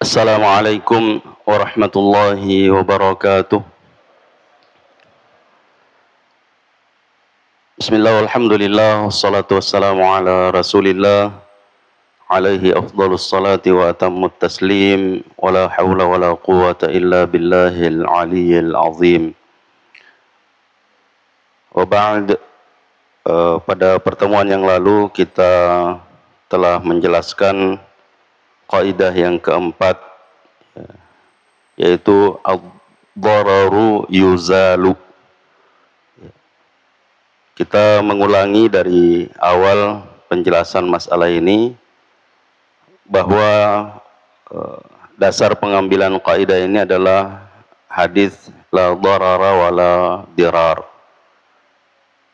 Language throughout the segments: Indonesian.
Assalamualaikum warahmatullahi wabarakatuh. Bismillah, alhamdulillah, wassalatu wassalamu ala rasulillah, alaihi afdalus salati wa atammut taslim, wa la hawla wa la quwata illa billahil aliyyil azim. Wa ba'd, pada pertemuan yang lalu kita telah menjelaskan kaidah yang keempat, yaitu ad-dararu yuzalu. Kita mengulangi dari awal penjelasan masalah ini bahwa dasar pengambilan kaidah ini adalah hadis la darara wa la dirar,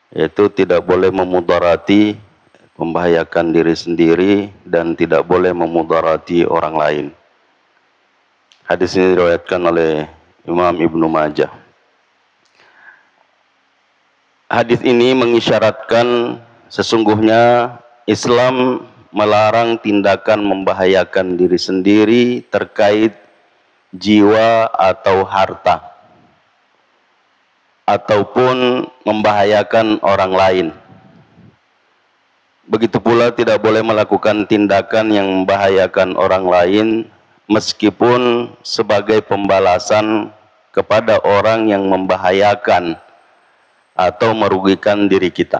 yaitu tidak boleh memudarati, membahayakan diri sendiri, dan tidak boleh memudarati orang lain. Hadis ini diriwayatkan oleh Imam Ibnu Majah. Hadis ini mengisyaratkan sesungguhnya Islam melarang tindakan membahayakan diri sendiri terkait jiwa atau harta, ataupun membahayakan orang lain. Begitu pula tidak boleh melakukan tindakan yang membahayakan orang lain meskipun sebagai pembalasan kepada orang yang membahayakan atau merugikan diri kita.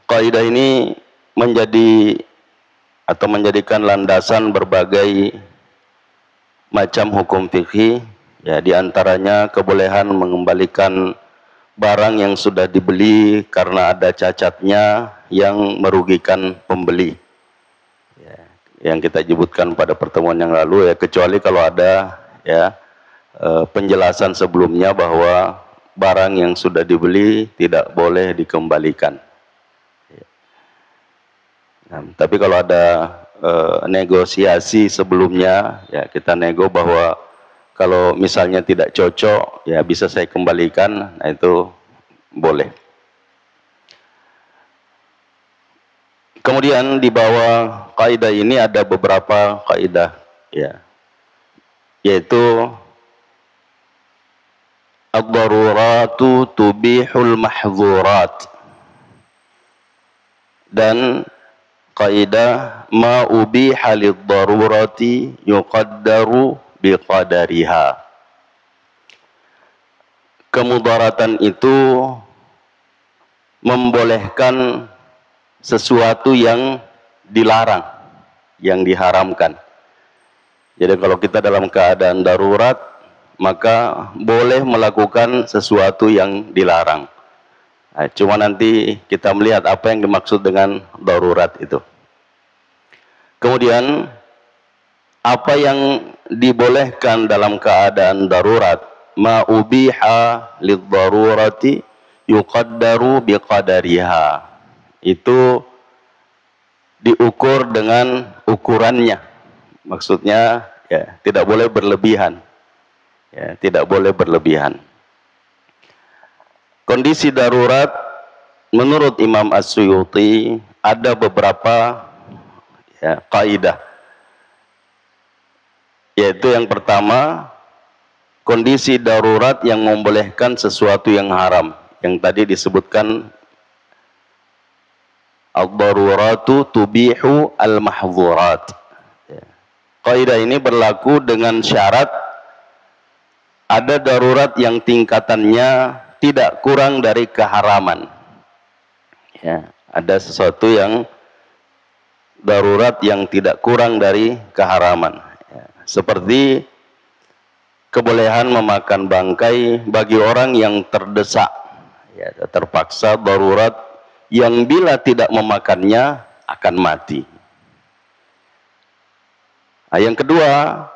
Kaidah ini menjadikan landasan berbagai macam hukum fikih, ya, di antaranya kebolehan mengembalikan barang yang sudah dibeli karena ada cacatnya yang merugikan pembeli, ya, yang kita sebutkan pada pertemuan yang lalu, ya, kecuali kalau ada, ya, penjelasan sebelumnya bahwa barang yang sudah dibeli tidak boleh dikembalikan. Nah, tapi kalau ada negosiasi sebelumnya, ya, kita nego bahwa kalau misalnya tidak cocok, ya bisa saya kembalikan, nah itu boleh. Kemudian di bawah kaidah ini ada beberapa kaidah, ya, yaitu ad-daruratu tubihul mahzurat, dan kaidah ma ubiha lid-darurati yuqaddaru biqadariha. Kemudaratan itu membolehkan sesuatu yang dilarang, yang diharamkan. Jadi kalau kita dalam keadaan darurat, maka boleh melakukan sesuatu yang dilarang. Nah, cuma nanti kita melihat apa yang dimaksud dengan darurat itu. Kemudian apa yang dibolehkan dalam keadaan darurat, ma ubiha lid-darurati yuqaddaru biqadariha, itu diukur dengan ukurannya. Maksudnya, ya, tidak boleh berlebihan. Ya, tidak boleh berlebihan. Kondisi darurat menurut Imam As-Suyuti ada beberapa, ya, kaidah. Yaitu yang pertama, kondisi darurat yang membolehkan sesuatu yang haram, yang tadi disebutkan ad-daruratu tubihu al-mahzurat. Ya. Kaidah ini berlaku dengan syarat ada darurat yang tingkatannya tidak kurang dari keharaman. Ya, ada sesuatu yang darurat yang tidak kurang dari keharaman. Ya, seperti kebolehan memakan bangkai bagi orang yang terdesak, ya, terpaksa darurat yang bila tidak memakannya akan mati. Nah, yang kedua,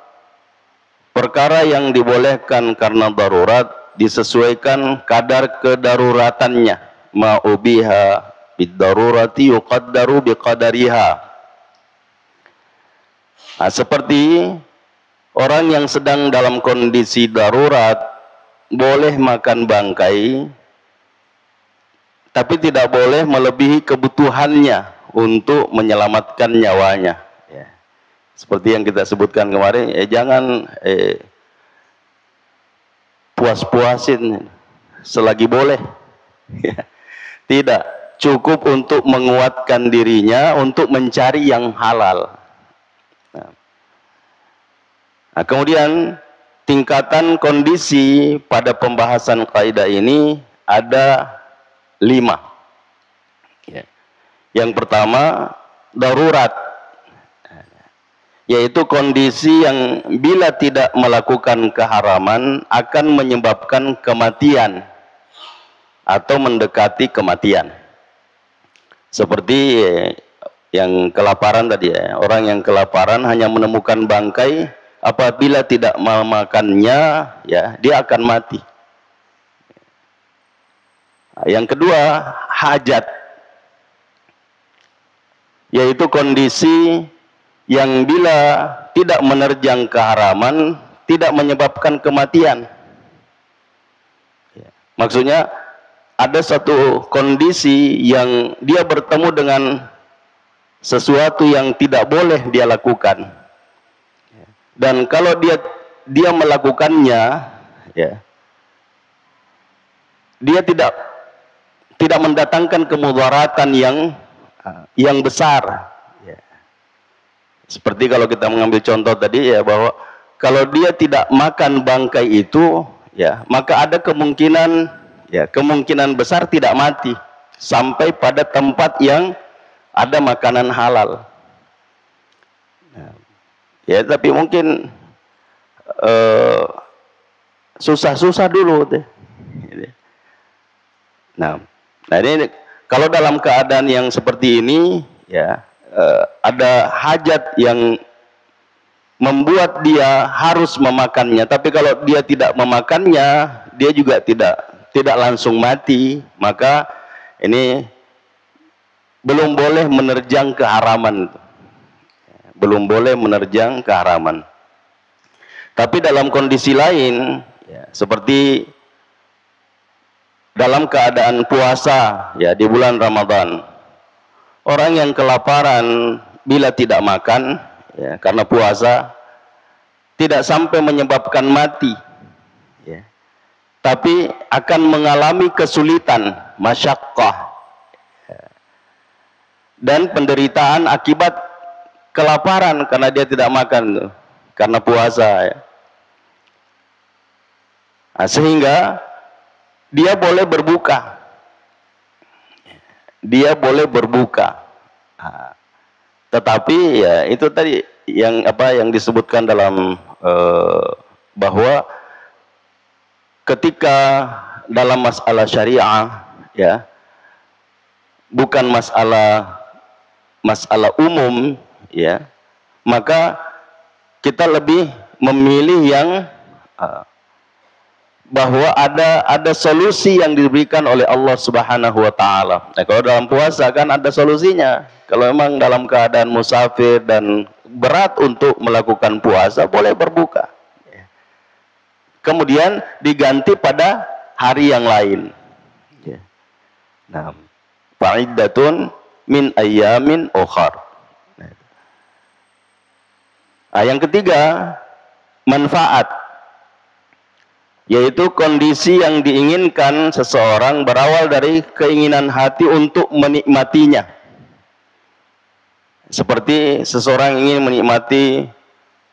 perkara yang dibolehkan karena darurat disesuaikan kadar kedaruratannya. Ma ubiha bid-darurati yuqaddaru biqadariha. Nah, seperti orang yang sedang dalam kondisi darurat boleh makan bangkai, tapi tidak boleh melebihi kebutuhannya untuk menyelamatkan nyawanya. Ya. Seperti yang kita sebutkan kemarin, jangan puas-puasin selagi boleh. Tidak, cukup untuk menguatkan dirinya untuk mencari yang halal. Nah, kemudian tingkatan kondisi pada pembahasan kaidah ini ada 5. Yang pertama, darurat, yaitu kondisi yang bila tidak melakukan keharaman akan menyebabkan kematian atau mendekati kematian. Seperti yang kelaparan tadi ya, orang yang kelaparan hanya menemukan bangkai, apabila tidak memakannya ya dia akan mati. Yang kedua, hajat, yaitu kondisi yang bila tidak menerjang keharaman tidak menyebabkan kematian. Maksudnya ada satu kondisi yang dia bertemu dengan sesuatu yang tidak boleh dia lakukan, dan kalau dia melakukannya ya, dia tidak mendatangkan kemudaratan yang besar. Seperti kalau kita mengambil contoh tadi ya, bahwa kalau dia tidak makan bangkai itu ya, maka ada kemungkinan besar tidak mati sampai pada tempat yang ada makanan halal. Ya, tapi mungkin susah-susah dulu deh. Nah, ini kalau dalam keadaan yang seperti ini ya, ada hajat yang membuat dia harus memakannya, tapi kalau dia tidak memakannya, dia juga tidak langsung mati, maka ini belum boleh menerjang keharaman. Belum boleh menerjang keharaman. Tapi dalam kondisi lain, ya, seperti dalam keadaan puasa ya di bulan Ramadan, orang yang kelaparan bila tidak makan ya, karena puasa tidak sampai menyebabkan mati ya, tapi akan mengalami kesulitan, masyaqqah ya, dan penderitaan akibat kelaparan karena dia tidak makan karena puasa ya. Nah, sehingga dia boleh berbuka. Dia boleh berbuka. Nah, tetapi ya itu tadi yang disebutkan dalam bahwa ketika dalam masalah syariah ya, bukan masalah umum ya, maka kita lebih memilih yang bahwa ada solusi yang diberikan oleh Allah Subhanahu wa taala. Nah, kalau dalam puasa kan ada solusinya. Kalau memang dalam keadaan musafir dan berat untuk melakukan puasa, boleh berbuka. Kemudian diganti pada hari yang lain. Nah, fa'iddatun min ayyamin ukhar. Nah, yang ketiga, manfaat, yaitu kondisi yang diinginkan seseorang berawal dari keinginan hati untuk menikmatinya. Seperti seseorang ingin menikmati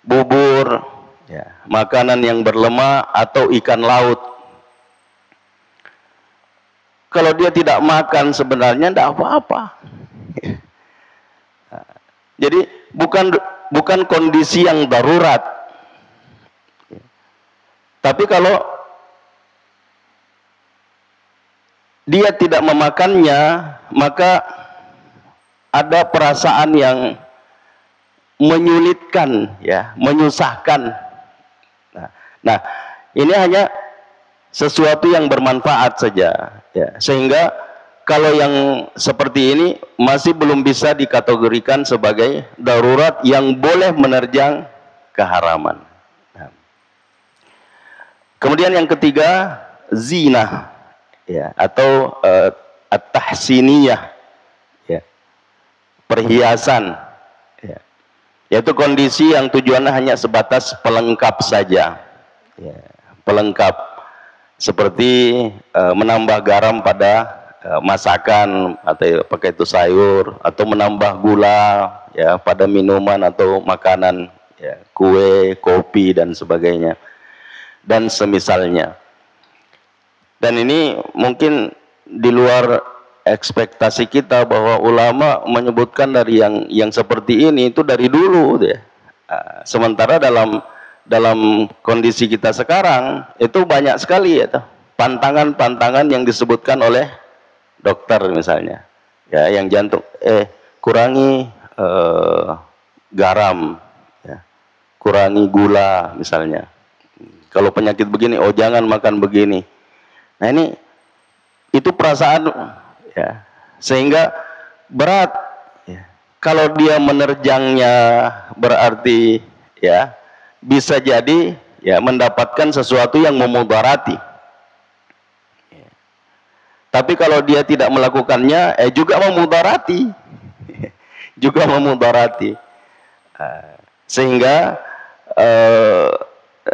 bubur, ya, makanan yang berlemak atau ikan laut. Kalau dia tidak makan sebenarnya tidak apa-apa. Jadi bukan kondisi yang darurat. Tapi kalau dia tidak memakannya, maka ada perasaan yang menyulitkan, ya, menyusahkan. Nah, ini hanya sesuatu yang bermanfaat saja, ya. Sehingga kalau yang seperti ini masih belum bisa dikategorikan sebagai darurat yang boleh menerjang keharaman. Kemudian yang ketiga, zina ya, atau at-tahsiniyah ya, perhiasan ya. Yaitu kondisi yang tujuannya hanya sebatas pelengkap saja, ya, pelengkap, seperti menambah garam pada masakan atau pakai itu sayur, atau menambah gula ya pada minuman atau makanan, ya, kue, kopi dan sebagainya dan semisalnya. Dan ini mungkin di luar ekspektasi kita, bahwa ulama menyebutkan dari yang seperti ini itu dari dulu deh. Sementara dalam kondisi kita sekarang itu banyak sekali ya pantangan-pantangan yang disebutkan oleh dokter misalnya, ya, yang jantung kurangi garam, ya, kurangi gula misalnya. Kalau penyakit begini, oh jangan makan begini. Nah ini itu perasaan, ya, sehingga berat, ya. Kalau dia menerjangnya berarti, ya, bisa jadi, ya, mendapatkan sesuatu yang memudarati, ya. Tapi kalau dia tidak melakukannya, juga memudarati juga memudarati, sehingga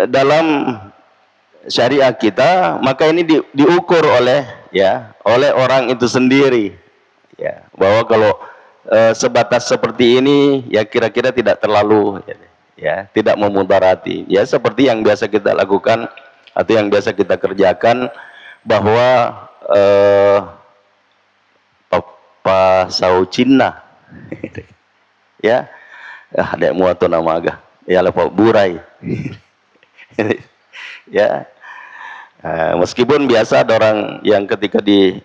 dalam syariah kita, maka ini diukur oleh, ya, oleh orang itu sendiri, ya, bahwa kalau sebatas seperti ini, ya, kira-kira tidak terlalu, ya, tidak memudarati, ya, seperti yang biasa kita lakukan atau yang biasa kita kerjakan, bahwa Papa Saucina ya, ada muatu nama agak, ya, lepas burai ya. Meskipun biasa ada orang yang ketika di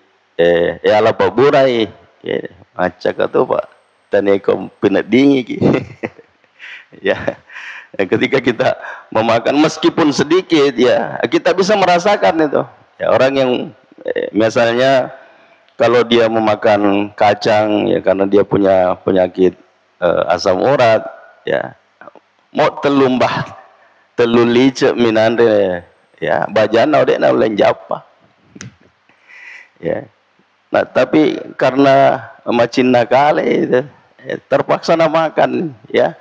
ya lepas burai, ya, macam itu Pak, tanekom pinat dingin ya, ketika kita memakan meskipun sedikit, ya, kita bisa merasakan itu, ya, orang yang misalnya kalau dia memakan kacang, ya, karena dia punya penyakit asam urat, ya, mau telumbah telulice minande, ya, bajana udah nauleng japa, ya. Nah, tapi karena macin nakale itu, terpaksa makan, ya,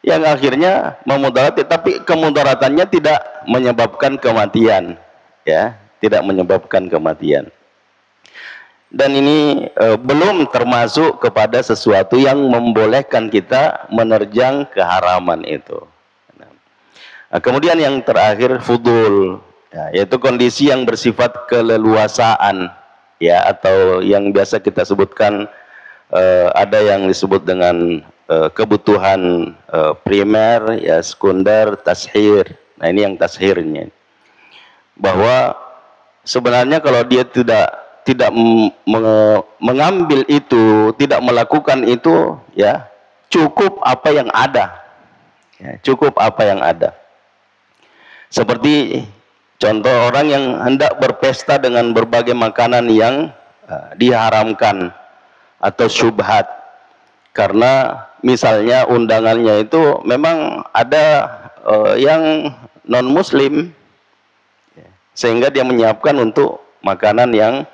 yang akhirnya memudarati, tapi kemudaratannya tidak menyebabkan kematian, ya, tidak menyebabkan kematian. Dan ini belum termasuk kepada sesuatu yang membolehkan kita menerjang keharaman itu. Nah, kemudian yang terakhir fudul, ya, yaitu kondisi yang bersifat keleluasaan, ya, atau yang biasa kita sebutkan ada yang disebut dengan kebutuhan primer, ya, sekunder, tashir. Nah, ini yang tashirnya, bahwa sebenarnya kalau dia tidak mengambil itu, tidak melakukan itu, ya, cukup apa yang ada, ya, cukup apa yang ada. Seperti contoh orang yang hendak berpesta dengan berbagai makanan yang diharamkan atau syubhat, karena misalnya undangannya itu memang ada yang non muslim, sehingga dia menyiapkan untuk makanan yang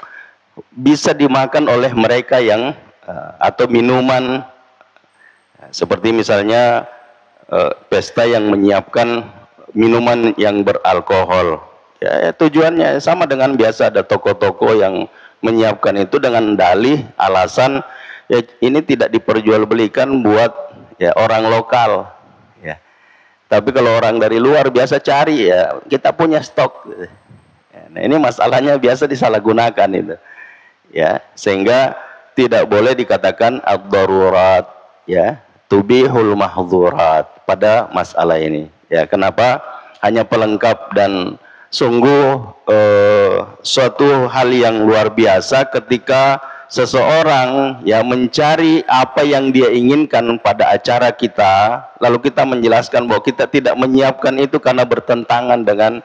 bisa dimakan oleh mereka yang atau minuman, seperti misalnya pesta yang menyiapkan minuman yang beralkohol, ya, tujuannya sama dengan biasa ada toko-toko yang menyiapkan itu dengan dalih alasan, ya, ini tidak diperjualbelikan buat, ya, orang lokal, ya, tapi kalau orang dari luar biasa cari, ya, kita punya stok, ya. Nah, ini masalahnya biasa disalahgunakan itu, ya, sehingga tidak boleh dikatakan ad-darurat, ya, tubihul mahdzurat pada masalah ini. Ya, kenapa? Hanya pelengkap, dan sungguh suatu hal yang luar biasa ketika seseorang, ya, mencari apa yang dia inginkan pada acara kita, lalu kita menjelaskan bahwa kita tidak menyiapkan itu karena bertentangan dengan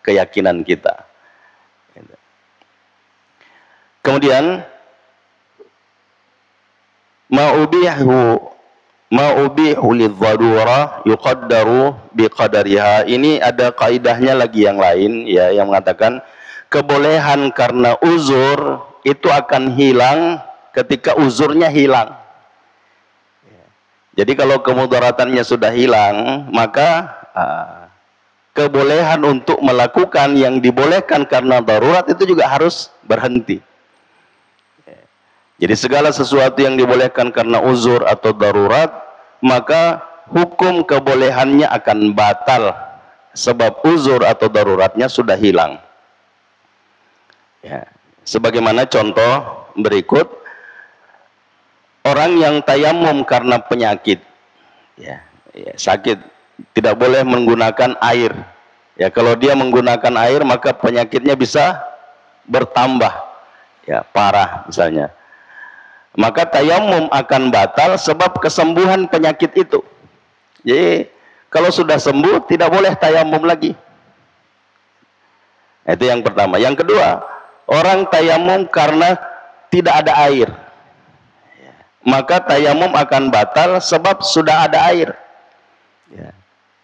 keyakinan kita. Kemudian ma'ubihu lidh-dharurah yuqaddaru biqadariha. Ini ada kaidahnya lagi yang lain, ya, yang mengatakan kebolehan karena uzur itu akan hilang ketika uzurnya hilang. Jadi kalau kemudaratannya sudah hilang, maka kebolehan untuk melakukan yang dibolehkan karena darurat itu juga harus berhenti. Jadi segala sesuatu yang dibolehkan karena uzur atau darurat, maka hukum kebolehannya akan batal sebab uzur atau daruratnya sudah hilang. Ya. Sebagaimana contoh berikut, orang yang tayamum karena penyakit, sakit, tidak boleh menggunakan air. Ya, kalau dia menggunakan air maka penyakitnya bisa bertambah, ya parah misalnya. Maka tayamum akan batal sebab kesembuhan penyakit itu. Jadi kalau sudah sembuh tidak boleh tayamum lagi. Itu yang pertama. Yang kedua, orang tayamum karena tidak ada air, maka tayamum akan batal sebab sudah ada air.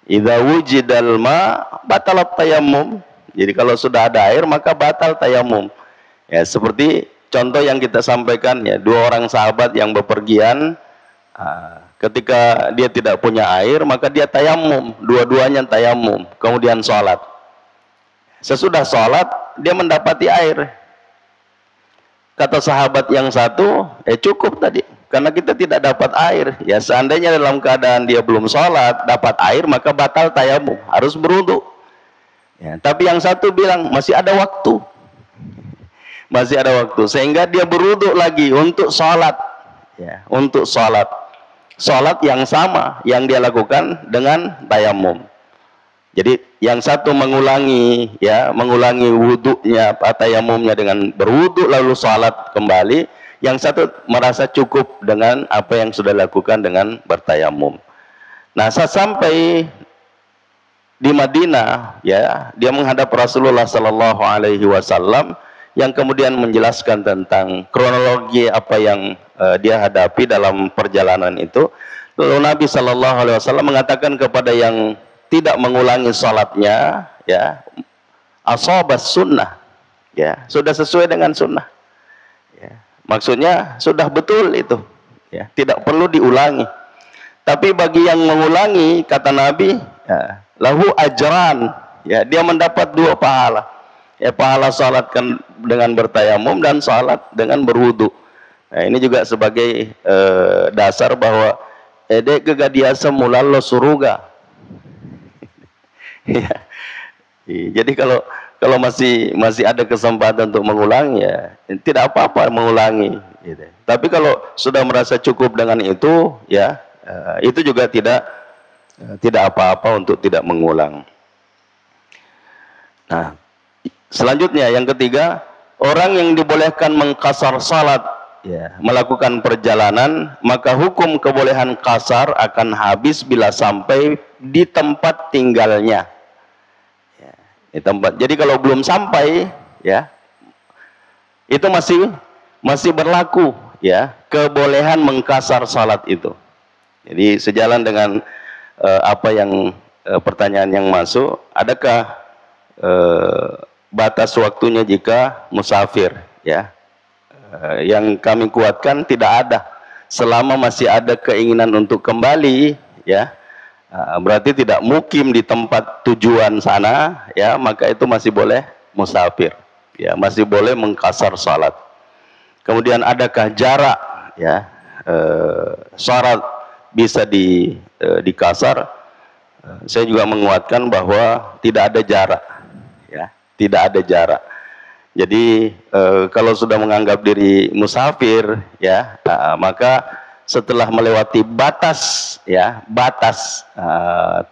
Idza wujidal ma batalat tayamum. Jadi kalau sudah ada air maka batal tayamum. Ya, seperti contoh yang kita sampaikan, ya, dua orang sahabat yang bepergian, ketika dia tidak punya air maka dia tayamum, dua-duanya tayamum, kemudian sholat. Sesudah sholat dia mendapati air. Kata sahabat yang satu, cukup tadi, karena kita tidak dapat air. Ya, seandainya dalam keadaan dia belum sholat dapat air maka batal tayamum, harus berwudu. Ya, tapi yang satu bilang masih ada waktu, masih ada waktu, sehingga dia berwudu lagi untuk sholat. Ya, untuk sholat yang sama yang dia lakukan dengan tayamum. Jadi yang satu mengulangi, ya, mengulangi wudunya, tayamumnya dengan berwudu lalu sholat kembali. Yang satu merasa cukup dengan apa yang sudah dilakukan dengan bertayamum. Nah, saat sampai di Madinah, ya, dia menghadap Rasulullah Sallallahu Alaihi Wasallam yang kemudian menjelaskan tentang kronologi apa yang dia hadapi dalam perjalanan itu. Lalu Nabi Sallallahu Alaihi Wasallam mengatakan kepada yang tidak mengulangi salatnya, ya, ashabas sunnah, ya, sudah sesuai dengan sunnah. Ya. Maksudnya sudah betul itu, ya, tidak perlu diulangi. Tapi bagi yang mengulangi, kata Nabi, ya, lahu ajran, ya, dia mendapat dua pahala. Ya, pahala salatkan dengan bertayamum dan salat dengan berwudu. Nah, ini juga sebagai dasar bahwa edek kegadiasa mulalo suruga. Ya. Jadi kalau masih ada kesempatan untuk mengulangi, ya tidak apa-apa mengulangi. Gitu. Tapi kalau sudah merasa cukup dengan itu, ya itu juga tidak apa-apa untuk tidak mengulang. Nah, selanjutnya yang ketiga, orang yang dibolehkan mengkasar salat, ya, melakukan perjalanan, maka hukum kebolehan kasar akan habis bila sampai di tempat tinggalnya. Ya, di tempat. Jadi kalau belum sampai, ya, itu masih berlaku, ya, kebolehan mengkasar salat itu. Jadi sejalan dengan apa yang pertanyaan yang masuk, adakah batas waktunya jika musafir, ya? Yang kami kuatkan tidak ada. Selama masih ada keinginan untuk kembali, ya, berarti tidak mukim di tempat tujuan sana, ya, maka itu masih boleh musafir, ya, masih boleh mengkasar salat. Kemudian adakah jarak, ya, syarat bisa dikasar? Saya juga menguatkan bahwa tidak ada jarak, ya, tidak ada jarak. Jadi kalau sudah menganggap diri musafir, ya, maka setelah melewati batas, ya, batas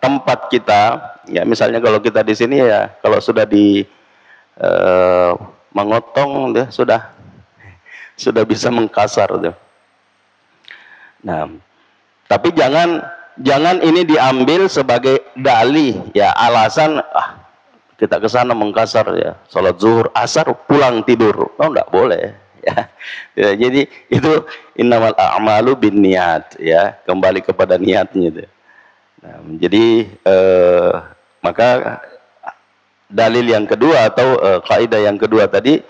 tempat kita, ya, misalnya kalau kita di sini, ya, kalau sudah di Mangotong, ya, sudah bisa mengkasar, tuh. Nah, tapi jangan ini diambil sebagai dalih, ya, alasan kita ke sana mengkasar, ya, sholat zuhur, asar, pulang tidur. Oh, enggak boleh, ya. Ya, jadi itu innamal a'malu binniyat, ya, kembali kepada niatnya itu. Nah, jadi maka dalil yang kedua atau kaidah yang kedua tadi,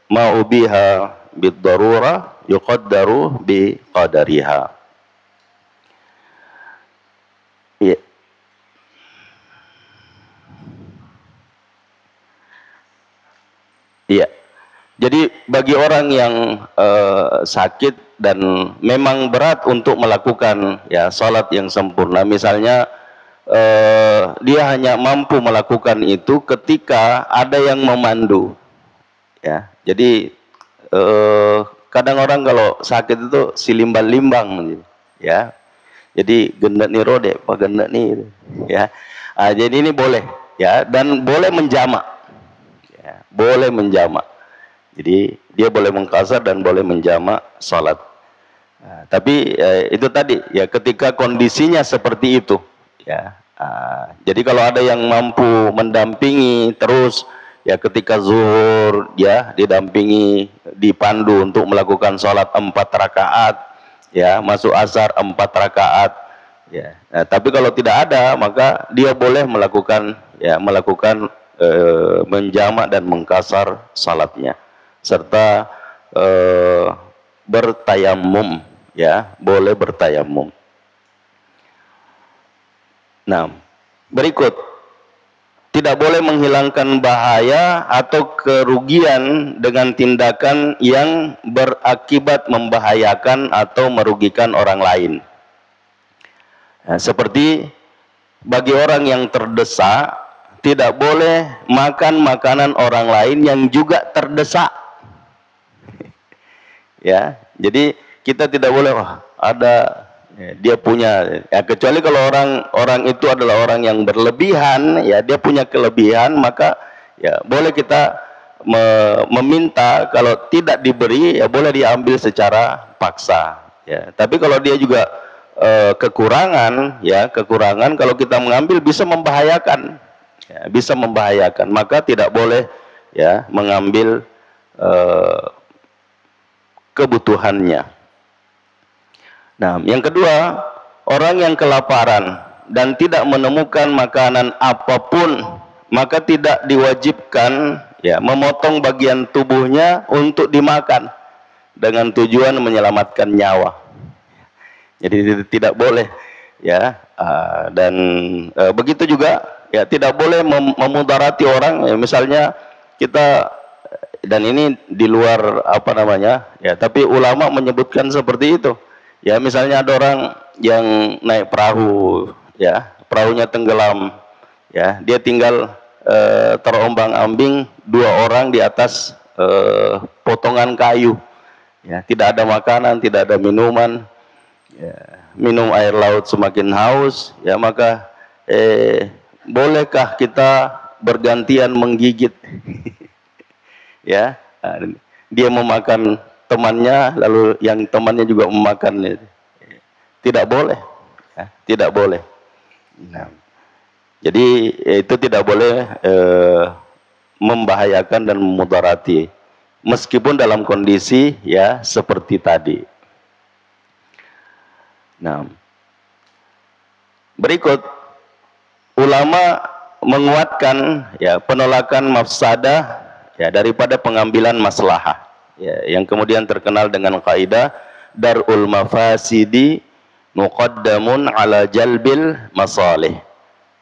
ma'ubiha bid darurah yuqaddaru bi qadariha. bagi orang yang sakit dan memang berat untuk melakukan ya sholat yang sempurna, misalnya dia hanya mampu melakukan itu ketika ada yang memandu, ya. Jadi kadang orang kalau sakit itu silimbang-limbang, ya. Jadi gendak nih rode, apa gendak nih, ya. Jadi ini boleh, ya, dan boleh menjamak, ya, boleh menjamak. Jadi dia boleh mengqasar dan boleh menjamak salat. Tapi itu tadi, ya, ketika kondisinya seperti itu, ya. Jadi kalau ada yang mampu mendampingi terus, ya, ketika zuhur, ya, didampingi, dipandu untuk melakukan sholat 4 rakaat, ya, masuk asar 4 rakaat, ya. Tapi kalau tidak ada, maka dia boleh melakukan, ya, menjamak dan mengqasar salatnya, serta bertayamum, ya, boleh bertayamum. Nah, berikut, tidak boleh menghilangkan bahaya atau kerugian dengan tindakan yang berakibat membahayakan atau merugikan orang lain. Nah, seperti bagi orang yang terdesak, tidak boleh makan makanan orang lain yang juga terdesak. Ya, jadi kita tidak boleh, ada, ya, dia punya, ya, kecuali kalau orang itu adalah orang yang berlebihan, ya, dia punya kelebihan, maka ya boleh kita meminta, kalau tidak diberi, ya boleh diambil secara paksa, ya. Tapi kalau dia juga kekurangan, ya, kekurangan, kalau kita mengambil bisa membahayakan, ya, bisa membahayakan, maka tidak boleh, ya, mengambil kebutuhannya. Nah, yang kedua, orang yang kelaparan dan tidak menemukan makanan apapun, maka tidak diwajibkan, ya, memotong bagian tubuhnya untuk dimakan dengan tujuan menyelamatkan nyawa. Jadi tidak boleh, ya. Dan begitu juga, ya, tidak boleh memudarati orang, ya, misalnya kita, dan ini di luar apa namanya, ya, tapi ulama menyebutkan seperti itu, ya, misalnya ada orang yang naik perahu, ya, perahunya tenggelam, ya, dia tinggal terombang-ambing 2 orang di atas potongan kayu, ya, tidak ada makanan, tidak ada minuman, ya, minum air laut semakin haus, ya, maka bolehkah kita bergantian menggigit? Ya, dia memakan temannya, lalu yang temannya juga memakan. Tidak boleh, ya, tidak boleh. Nah, jadi itu tidak boleh membahayakan dan memudarati, meskipun dalam kondisi, ya, seperti tadi. Nah, berikut, ulama menguatkan, ya, penolakan mafsadah, ya, daripada pengambilan maslahah, ya, yang kemudian terkenal dengan kaidah darul mafasidi muqaddamun ala jalbil masalih,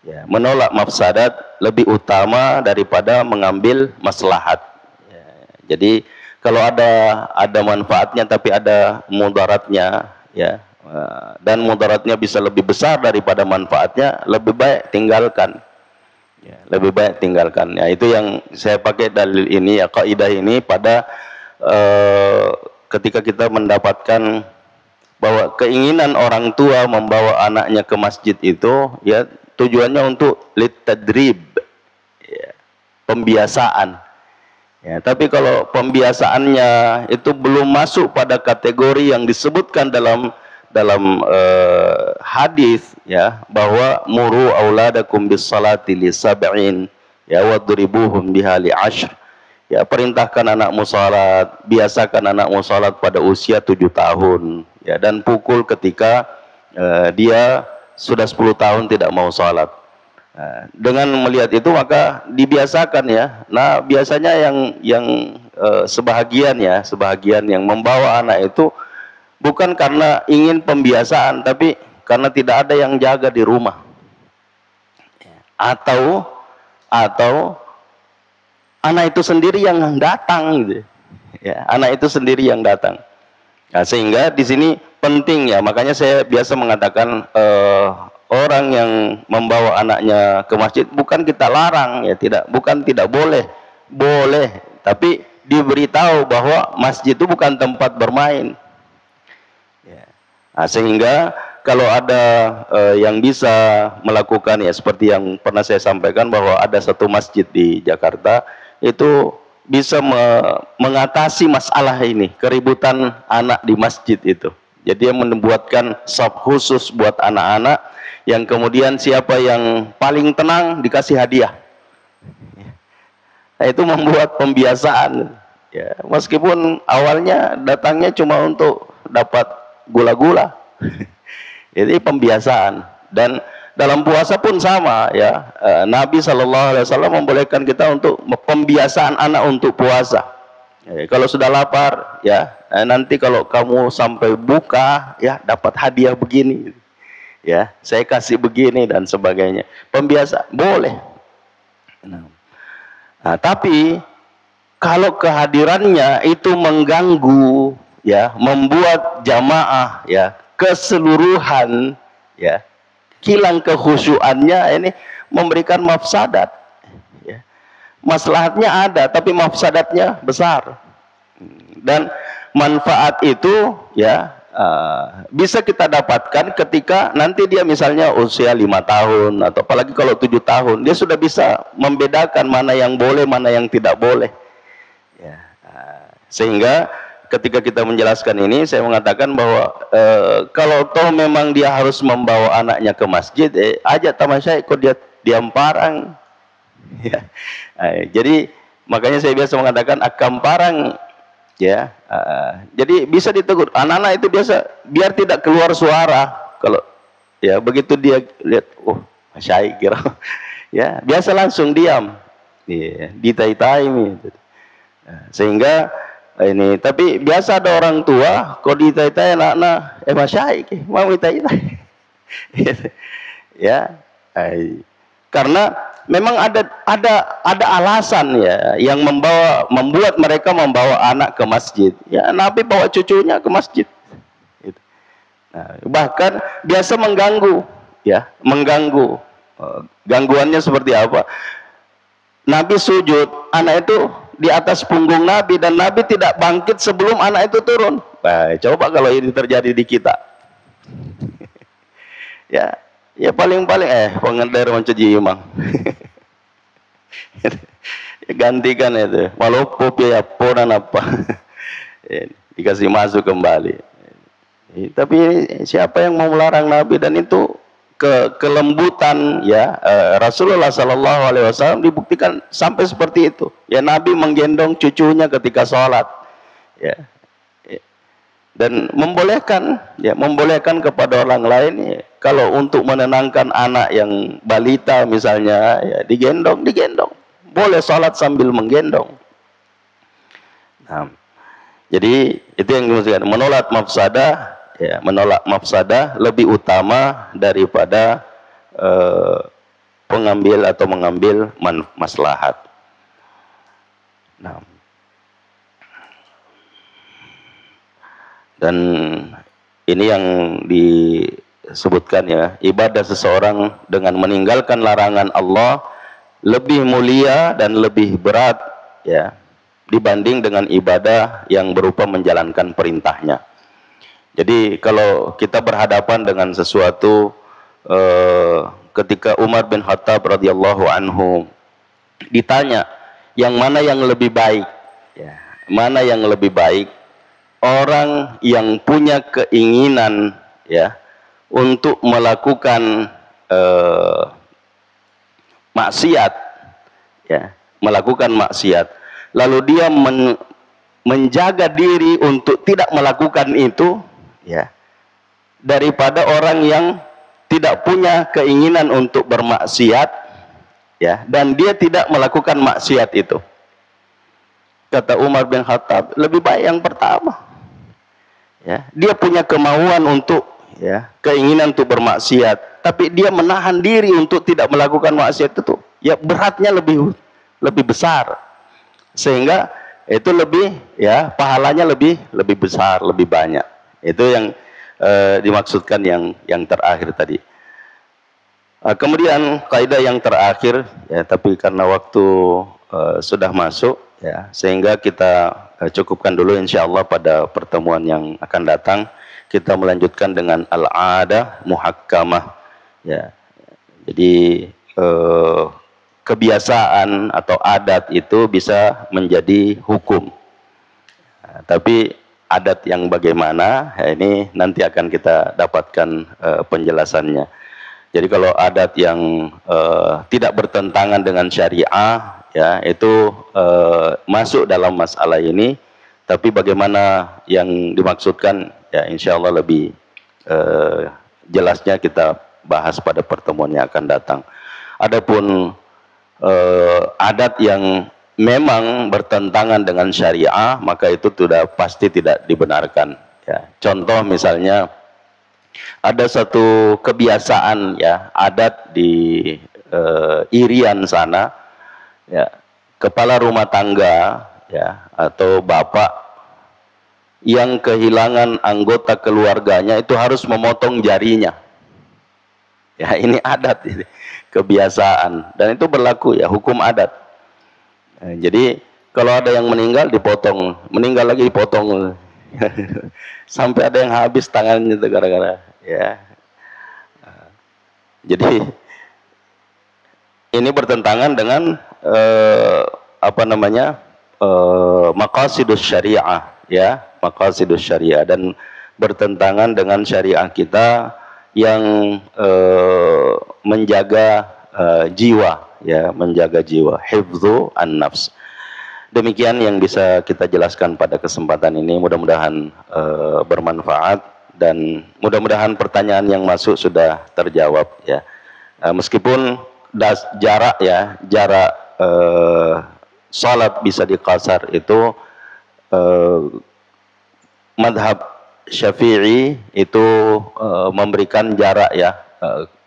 ya, menolak mafsadat lebih utama daripada mengambil maslahat, ya. Jadi kalau ada manfaatnya tapi ada mudaratnya, ya, dan mudaratnya bisa lebih besar daripada manfaatnya, lebih baik tinggalkan. Ya, lebih baik tinggalkan. Ya, itu yang saya pakai dalil ini, ya, kaidah ini pada ketika kita mendapatkan bahwa keinginan orang tua membawa anaknya ke masjid itu, ya, tujuannya untuk litadrib, ya, pembiasaan. Ya, tapi kalau pembiasaannya itu belum masuk pada kategori yang disebutkan dalam hadis, ya, bahwa muru auladakum bis salati li sab'in, ya, wadribuhum biha li 'ashr, ya, perintahkan anakmu salat, biasakan anakmu salat pada usia 7 tahun, ya, dan pukul ketika dia sudah 10 tahun tidak mau salat. Dengan melihat itu maka dibiasakan, ya. Nah, biasanya yang sebahagian yang membawa anak itu bukan karena ingin pembiasaan, tapi karena tidak ada yang jaga di rumah, atau anak itu sendiri yang datang, gitu, Ya, anak itu sendiri yang datang. Nah, sehingga di sini penting ya, makanya saya biasa mengatakan orang yang membawa anaknya ke masjid bukan kita larang ya, bukan tidak boleh, boleh, tapi diberitahu bahwa masjid itu bukan tempat bermain. Ya. Nah, sehingga kalau ada yang bisa melakukan ya seperti yang pernah saya sampaikan bahwa ada satu masjid di Jakarta itu bisa mengatasi masalah ini, keributan anak di masjid itu. Jadi dia membuatkan shop khusus buat anak-anak yang kemudian siapa yang paling tenang dikasih hadiah. Nah, itu membuat pembiasaan. Ya, meskipun awalnya datangnya cuma untuk dapat gula-gula. Jadi pembiasaan. Dan dalam puasa pun sama ya. Nabi SAW membolehkan kita untuk pembiasaan anak untuk puasa. Kalau sudah lapar ya, nanti kalau kamu sampai buka ya dapat hadiah begini. Ya, saya kasih begini dan sebagainya. Pembiasa boleh. Nah, tapi kalau kehadirannya itu mengganggu ya, membuat jamaah ya keseluruhan ya hilang kekhusyuannya, ini memberikan mafsadat ya. Maslahatnya ada tapi mafsadatnya besar, dan manfaat itu ya bisa kita dapatkan ketika nanti dia misalnya usia 5 tahun atau apalagi kalau 7 tahun dia sudah bisa membedakan mana yang boleh mana yang tidak boleh ya. Sehingga ketika kita menjelaskan ini, saya mengatakan bahwa kalau toh memang dia harus membawa anaknya ke masjid, ajak tamasya ikut dia diam parang. Ya. Jadi makanya saya biasa mengatakan akam parang, ya. Jadi bisa ditegur. Anak-anak itu biasa biar tidak keluar suara. Kalau ya begitu dia lihat, oh masyai kira, ya biasa langsung diam, ya, ditai-tai gitu. Sehingga ini, tapi biasa ada orang tua kok ditai-tai anak-anak masyaik mau ditai-tai ya, karena memang ada alasan ya yang membuat mereka membawa anak ke masjid ya. Nabi bawa cucunya ke masjid gitu. Nah, bahkan biasa mengganggu ya, mengganggu. Gangguannya seperti apa? Nabi sujud, anak itu di atas punggung Nabi dan Nabi tidak bangkit sebelum anak itu turun. Nah, coba kalau ini terjadi di kita. Ya, ya paling-paling pengendara mencuci imam. Gantikan itu. Walaupun ya dan apa. Dikasih masuk kembali. Tapi siapa yang mau melarang Nabi, dan itu kelembutan ya Rasulullah SAW dibuktikan sampai seperti itu ya. Nabi menggendong cucunya ketika sholat ya, dan membolehkan kepada orang lain ya, kalau untuk menenangkan anak yang balita misalnya ya, digendong boleh sholat sambil menggendong. Nah, jadi itu yang dimaksudkan menolak mafsadah ya, menolak mafsadah lebih utama daripada pengambil atau mengambil maslahat. Nah, dan ini yang disebutkan ya, ibadah seseorang dengan meninggalkan larangan Allah lebih mulia dan lebih berat ya dibanding dengan ibadah yang berupa menjalankan perintahnya. Jadi kalau kita berhadapan dengan sesuatu ketika Umar bin Khattab radhiyallahu anhu ditanya yang mana yang lebih baik ya, mana yang lebih baik, orang yang punya keinginan ya untuk melakukan maksiat ya, melakukan maksiat lalu dia menjaga diri untuk tidak melakukan itu ya, daripada orang yang tidak punya keinginan untuk bermaksiat ya, dan dia tidak melakukan maksiat itu. Kata Umar bin Khattab, lebih baik yang pertama ya, dia punya kemauan untuk ya, keinginan untuk bermaksiat, tapi dia menahan diri untuk tidak melakukan maksiat itu ya, beratnya lebih besar. Sehingga itu lebih ya pahalanya lebih besar, lebih banyak. Itu yang dimaksudkan yang terakhir tadi. Kemudian kaidah yang terakhir ya, tapi karena waktu sudah masuk ya, sehingga kita cukupkan dulu insyaallah pada pertemuan yang akan datang kita melanjutkan dengan al-'adah muhakkamah ya. Jadi kebiasaan atau adat itu bisa menjadi hukum. Nah, tapi adat yang bagaimana ya, ini nanti akan kita dapatkan penjelasannya. Jadi kalau adat yang tidak bertentangan dengan syariah ya, itu masuk dalam masalah ini, tapi bagaimana yang dimaksudkan ya insya Allah lebih jelasnya kita bahas pada pertemuan yang akan datang. Adapun adat yang memang bertentangan dengan syariah, maka itu sudah pasti tidak dibenarkan ya. Contoh misalnya ada satu kebiasaan ya, adat di Irian sana ya, kepala rumah tangga ya atau bapak yang kehilangan anggota keluarganya itu harus memotong jarinya. Ya, ini adat ini, kebiasaan, dan itu berlaku ya, hukum adat. Jadi kalau ada yang meninggal dipotong, meninggal lagi dipotong. Sampai ada yang habis tangannya itu gara-gara ya. Jadi ini bertentangan dengan apa namanya maqasidus syariah ya, maqasidus syariah, dan bertentangan dengan syariah kita yang menjaga jiwa ya, menjaga jiwa, hifdzu an-nafs. Demikian yang bisa kita jelaskan pada kesempatan ini. Mudah-mudahan bermanfaat, dan mudah-mudahan pertanyaan yang masuk sudah terjawab ya. Meskipun jarak ya, jarak salat bisa dikasar itu madhab Syafi'i itu memberikan jarak ya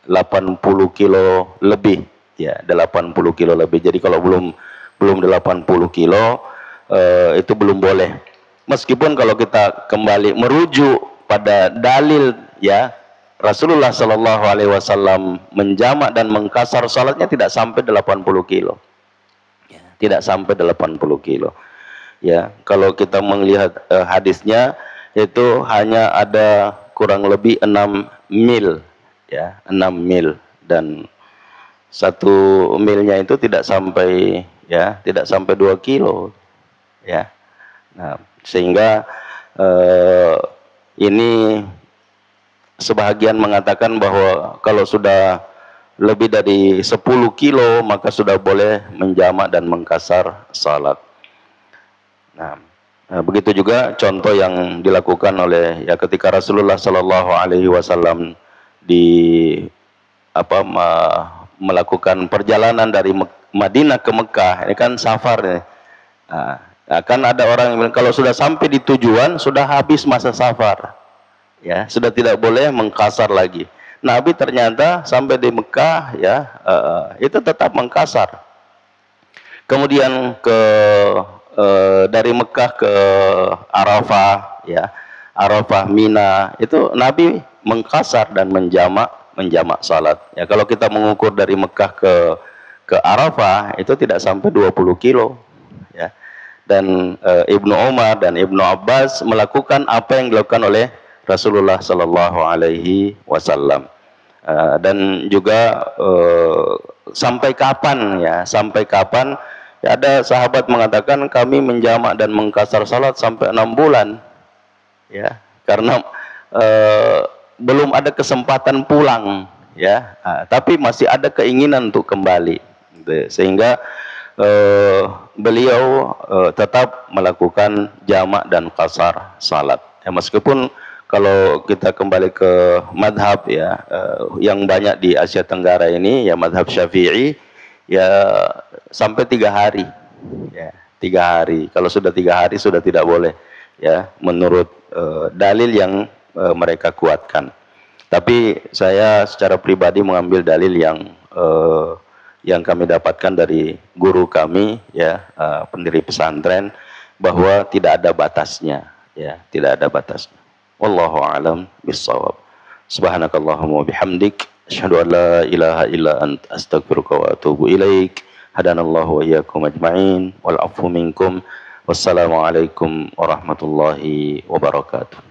80 kilo lebih ya, 80 kilo lebih. Jadi kalau belum 80 kilo itu belum boleh. Meskipun kalau kita kembali merujuk pada dalil ya, Rasulullah Shallallahu Alaihi Wasallam menjamak dan mengkasar salatnya tidak sampai 80 kilo, ya, tidak sampai 80 kilo. Ya, kalau kita melihat hadisnya itu hanya ada kurang lebih 6 mil, ya, 6 mil, dan 1 milnya itu tidak sampai ya, tidak sampai 2 kilo ya. Nah, sehingga ini sebahagian mengatakan bahwa kalau sudah lebih dari 10 kilo maka sudah boleh menjamak dan mengkasar salat. Nah, begitu juga contoh yang dilakukan oleh ya ketika Rasulullah Shallallahu Alaihi Wasallam melakukan perjalanan dari Madinah ke Mekah, ini kan safar nih. Nah, kan ada orang yang bilang kalau sudah sampai di tujuan sudah habis masa safar, ya sudah tidak boleh mengkasar lagi. Nabi ternyata sampai di Mekah ya itu tetap mengkasar. Kemudian dari Mekah ke Arafah ya, Arafah Mina itu Nabi mengkasar dan menjamak salat. Ya kalau kita mengukur dari Mekah ke Arafah itu tidak sampai 20 kilo ya. Dan Ibnu Umar dan Ibnu Abbas melakukan apa yang dilakukan oleh Rasulullah Sallallahu Alaihi Wasallam. Dan juga sampai kapan ya, sampai kapan ya, ada sahabat mengatakan kami menjamak dan mengkasar salat sampai 6 bulan ya, karena belum ada kesempatan pulang ya, tapi masih ada keinginan untuk kembali, sehingga beliau tetap melakukan jamak dan qasar salat ya. Meskipun kalau kita kembali ke madhab ya, yang banyak di Asia Tenggara ini ya, madhab Syafi'i ya sampai 3 hari ya, 3 hari. Kalau sudah 3 hari sudah tidak boleh ya, menurut dalil yang mereka kuatkan. Tapi saya secara pribadi mengambil dalil yang kami dapatkan dari guru kami ya, pendiri pesantren, bahwa tidak ada batasnya, ya, tidak ada batasnya. Wallahu a'lam bissawab. Subhanakallahumma wa bihamdik asyhadu an la ilaha illa ant astaghfiruka wa atubu ilaik. Hadanallahu wa iyyakum ajma'in wal afu minkum. Wassalamualaikum warahmatullahi wabarakatuh.